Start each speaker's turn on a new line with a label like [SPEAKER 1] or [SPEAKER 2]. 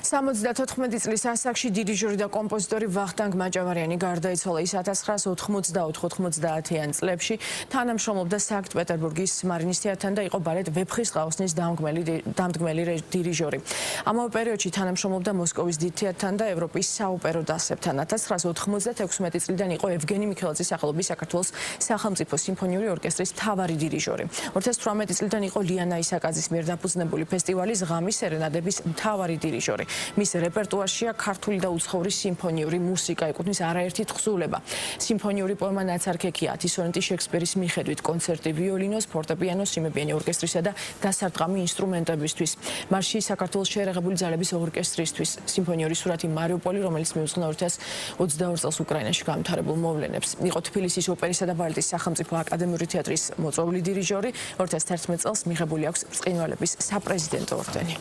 [SPEAKER 1] 74 წლის ასაკში დირიჟორი და კომპოზიტორი ვახტანგ მაჭავარიანი გარდაიცვალა. ის 1990-90-იან წლებში თანამშრომლობდა სანქტ-პეტერბურგის მარინის თეატრთან და იყო ბალეტ ვეფხის ყაოსნის დამდგმელი დირიჟორი. ამავე პერიოდში თანამშრომლობდა მოსკოვის დიდ თეატრთან და ევროპის საოპერო დასებთან. 1996 წლიდან იყო ევგენი მიქელაძის სახელობის საქართველოს სახელმწიფო სიმფონიური ორკესტრის მთავარი დირიჟორი. 2018 წლიდან იყო ლიანა ისაკაძის მიერ დაფუძნებული ფესტივალის ღამის სერენადების მთავარი დირიჟორი. მის რეპერტუარშია ქართული და უცხოური სიმფონიური მუსიკა, ეკუთვნის არაერთი თხზულება. სიმფონიური პოემა ნაცარქექია, 10 სონეტი შექსპირის მიხედვით, კონცერტი ვიოლინოს, ფორტეპიანოს, სიმებიანი ორკესტრისა და დასარტყამი ინსტრუმენტებისთვის. მარში საქართველოს შეერაღებული ძალების ორკესტრისთვის, სიმფონიური სურათი მარიუპოლი, რომელიც მიუძღვნა 2022 წელს უკრაინაში გამთავრებულ მოვლენებს. იყო თბილისის ოპერისა და ბალეტის სახელმწიფო აკადემიური თეატრის მოწვეული დირიჟორი, 2011 წელს მიღებული აქვს ბრწყინვალების საპრეზიდენტო ორდენი.